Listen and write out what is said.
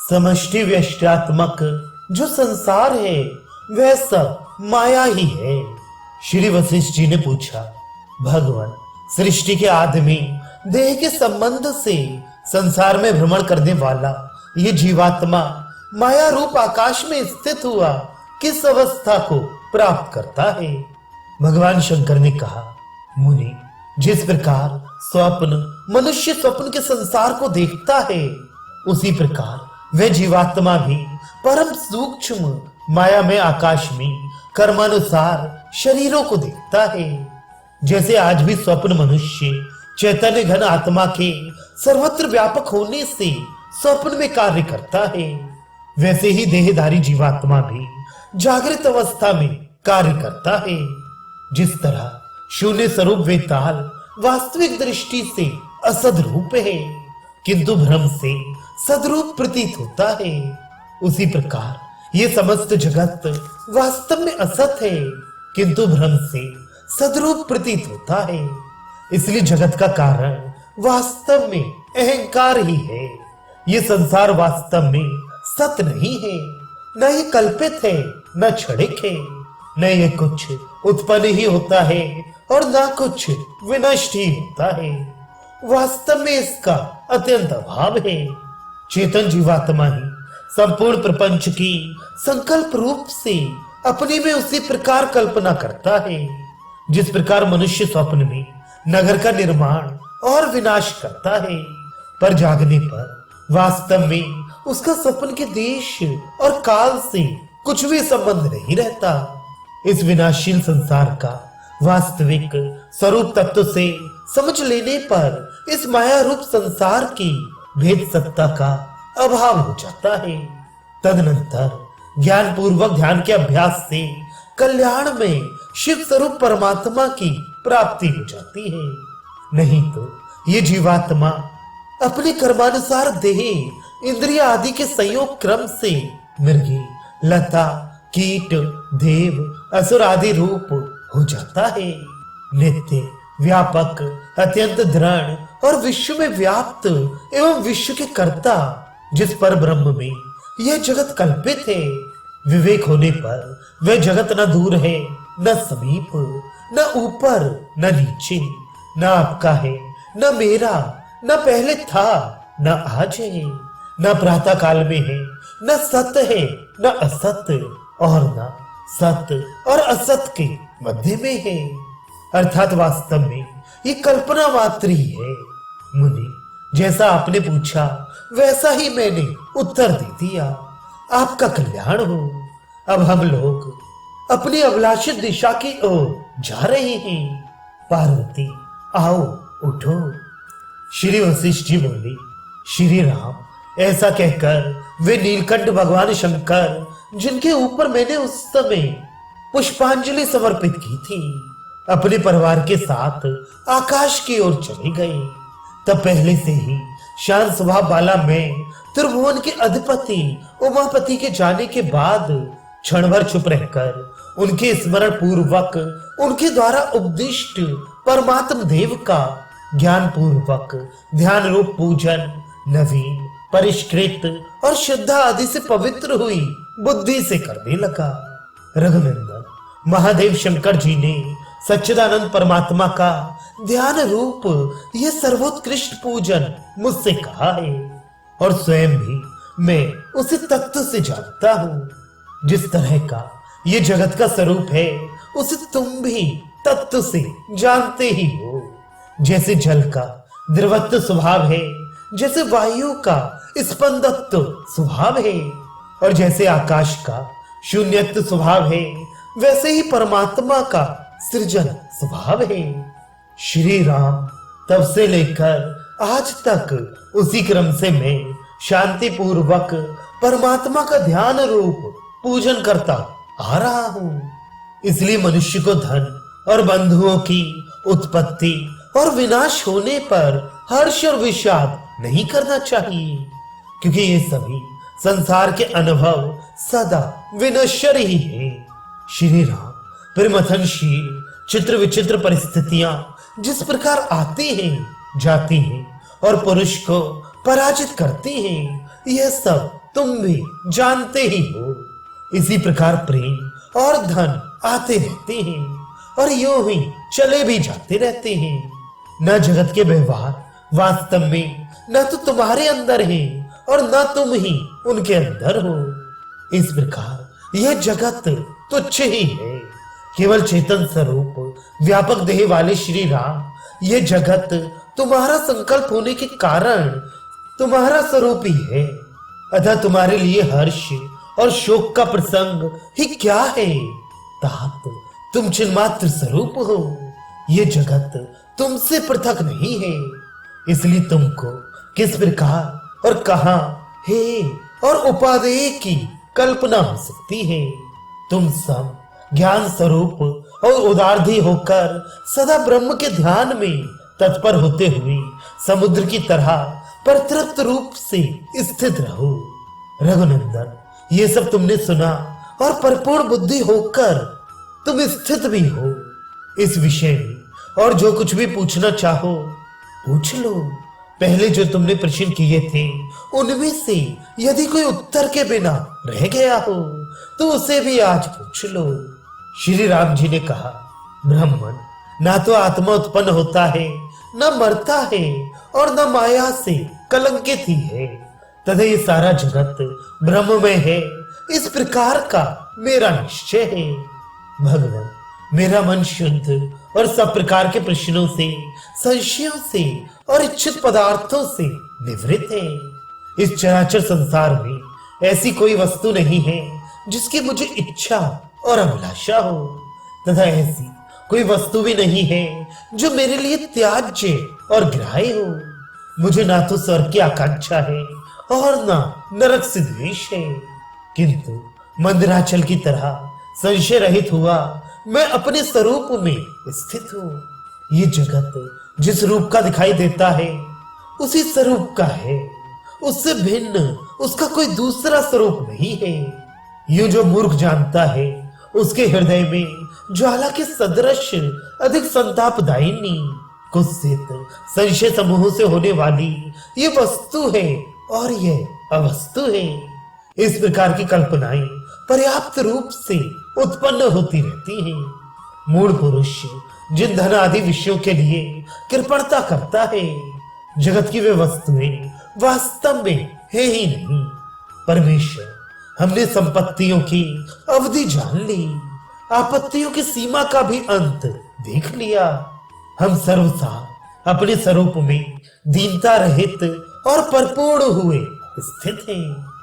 समष्टि व्यष्टात्मक जो संसार है वह सब माया ही है। श्री वशिष्ठ जी ने पूछा, भगवान, सृष्टि के आदमी देह के संबंध से संसार में भ्रमण करने वाला ये जीवात्मा माया रूप आकाश में स्थित हुआ किस अवस्था को प्राप्त करता है? भगवान शंकर ने कहा, मुनि, जिस प्रकार स्वप्न मनुष्य स्वप्न के संसार को देखता है उसी प्रकार वह जीवात्मा भी परम सूक्ष्म माया में आकाश में कर्मानुसार शरीरों को देखता है। जैसे आज भी स्वप्न मनुष्य चैतन्य घन आत्मा के सर्वत्र व्यापक होने से स्वप्न में कार्य करता है, वैसे ही देहधारी जीवात्मा भी जागृत अवस्था में कार्य करता है। जिस तरह शून्य स्वरूप वेताल वास्तविक दृष्टि से असद रूप है किंतु भ्रम से सदरूप प्रतीत होता है, उसी प्रकार ये समस्त जगत वास्तव में असत है किंतु भ्रम से सदरूप प्रतीत होता है। इसलिए जगत का कारण वास्तव में अहंकार ही है। ये संसार वास्तव में सत्य नहीं है, न ये कल्पित है, न क्षणिक है, न ये कुछ उत्पन्न ही होता है और न कुछ विनष्ट ही होता है। वास्तव में इसका अत्यंत अभाव है। चेतन जीवात्मा ही संपूर्ण प्रपंच की संकल्प रूप से अपने में उसी प्रकार कल्पना करता है जिस प्रकार मनुष्य स्वप्न में नगर का निर्माण और विनाश करता है, पर जागने पर वास्तव में उसका स्वप्न के देश और काल से कुछ भी संबंध नहीं रहता। इस विनाशशील संसार का वास्तविक स्वरूप तत्व से समझ लेने पर इस माया रूप संसार की भेद सत्ता का अभाव हो जाता है। तदनंतर ज्ञान पूर्वक ध्यान के अभ्यास से कल्याण में शिव स्वरूप परमात्मा की प्राप्ति हो जाती है। नहीं तो ये जीवात्मा अपने कर्मानुसार देह इंद्रिय आदि के संयोग क्रम से मृगी, लता, कीट, देव, असुर आदि रूप हो जाता है। नित्य, व्यापक, अत्यंत दृढ़ और विश्व में व्याप्त एवं विश्व के कर्ता जिस पर ब्रह्म में यह जगत कल्पित है, विवेक होने पर वह जगत न दूर है, न समीप, न ऊपर, न नीचे, न आपका है, न मेरा, न पहले था, न आज है, न प्रातः काल में है, न सत्य है, न असत्य, और न सत्य और असत्य के मध्य में है। अर्थात वास्तव में ये कल्पना मात्र ही है। मुनि, जैसा आपने पूछा वैसा ही मैंने उत्तर दे दिया। आपका कल्याण हो। अब हम लोग अपनी अभिलाषित दिशा की ओर जा रहे हैं। पार्वती, आओ, उठो। श्री वशिष्ठ जी बोले, श्री राम, ऐसा कहकर वे नीलकंठ भगवान शंकर, जिनके ऊपर मैंने उस समय पुष्पांजलि समर्पित की थी, अपने परिवार के साथ आकाश की ओर चले गए। तब पहले से ही शांत स्वभाव वाला मैं त्रिभुवन के अधिपति उमापति के जाने के बाद क्षण भर चुप रहकर उनके स्मरण पूर्वक उनके द्वारा उपदिष्ट परमात्म देव का ज्ञान पूर्वक ध्यान रूप पूजन नवीन, परिष्कृत और श्रद्धा आदि से पवित्र हुई बुद्धि से करने लगा। रघुनंदन महादेव शंकर जी ने सच्चिदानंद परमात्मा का ध्यान रूप यह सर्वोत्कृष्ट पूजन मुझसे कहा है और स्वयं भी मैं उसे तत्व से जानता हूँ। जिस तरह का ये जगत का स्वरूप है उसे तुम भी तत्व से जानते ही हो। जैसे जल का द्रवत्व स्वभाव है, जैसे वायु का स्पंदत्व स्वभाव है और जैसे आकाश का शून्यत्व स्वभाव है, वैसे ही परमात्मा का सृजन स्वभाव है। श्री राम, तब से लेकर आज तक उसी क्रम से मैं शांति पूर्वक परमात्मा का ध्यान रूप पूजन करता आ रहा हूँ। इसलिए मनुष्य को धन और बंधुओं की उत्पत्ति और विनाश होने पर हर्ष और विषाद नहीं करना चाहिए, क्योंकि ये सभी संसार के अनुभव सदा विनश्वर ही है। श्री राम, परिमथनशील चित्र विचित्र परिस्थितियां जिस प्रकार आती हैं, जाती हैं और पुरुष को पराजित करती हैं, यह सब तुम भी जानते ही हो। इसी प्रकार प्रेम और धन आते रहते हैं और यूं ही चले भी जाते रहते हैं। न जगत के व्यवहार वास्तव में न तो तुम्हारे अंदर है और न तुम ही उनके अंदर हो। इस प्रकार यह जगत तुच्छ ही है। केवल चेतन स्वरूप व्यापक देह वाले श्री राम, यह जगत तुम्हारा संकल्प होने के कारण तुम्हारा स्वरूप ही है। अतः तुम्हारे लिए हर्ष और शोक का प्रसंग ही क्या है? तात तुम चिन्मात्र स्वरूप हो। ये जगत तुमसे पृथक नहीं है। इसलिए तुमको किस प्रकार और कहां है और उपादेय की कल्पना हो सकती है। तुम सब ज्ञान स्वरूप और उदारधी होकर सदा ब्रह्म के ध्यान में तत्पर होते हुए समुद्र की तरह परतृप्त रूप से स्थित रहो। रघुनंदन, ये सब तुमने सुना और परिपूर्ण बुद्धि होकर तुम स्थित भी हो। इस विषय में और जो कुछ भी पूछना चाहो पूछ लो। पहले जो तुमने प्रश्न किए थे उनमें से यदि कोई उत्तर के बिना रह गया हो तो उसे भी आज पूछ लो। श्री राम जी ने कहा, ब्राह्मण, ना तो आत्मा उत्पन्न होता है, न मरता है और न माया से कलंकित ही है, तथा ये सारा जगत ब्रह्ममय है। इस प्रकार का मेरा निश्चय है। भगवान, मेरा मन शुद्ध और सब प्रकार के प्रश्नों से, संशयों से और इच्छित पदार्थों से निवृत्त है। इस चराचर संसार में ऐसी कोई वस्तु नहीं है जिसकी मुझे इच्छा और अभिलाषा हो, तथा ऐसी कोई वस्तु भी नहीं है जो मेरे लिए त्याज्य और ग्राह्य हो। मुझे ना तो स्वर्ग की आकांक्षा है और ना नरक से द्वेष है, किंतु मंदराचल की तरह संशय रहित हुआ मैं अपने स्वरूप में स्थित हूँ। ये जगत जिस रूप का दिखाई देता है उसी स्वरूप का है। उससे भिन्न उसका कोई दूसरा स्वरूप नहीं है। यूं जो मूर्ख जानता है उसके हृदय में ज्वाला के सदृश अधिक संतापदायिनी कुत्सित संशय समूह से होने वाली ये वस्तु है और ये अवस्तु है। इस प्रकार की कल्पनाएं पर्याप्त रूप से उत्पन्न होती रहती हैं। मूढ़ पुरुष जिन धन आदि विषयों के लिए कृपणता करता है, जगत की वे वस्तुएं वास्तव में है ही नहीं। परमेश्वर, हमने संपत्तियों की अवधि जान ली, आपत्तियों की सीमा का भी अंत देख लिया। हम सर्वसार अपने स्वरूप में दीनता रहित और परिपूर्ण हुए स्थित हैं।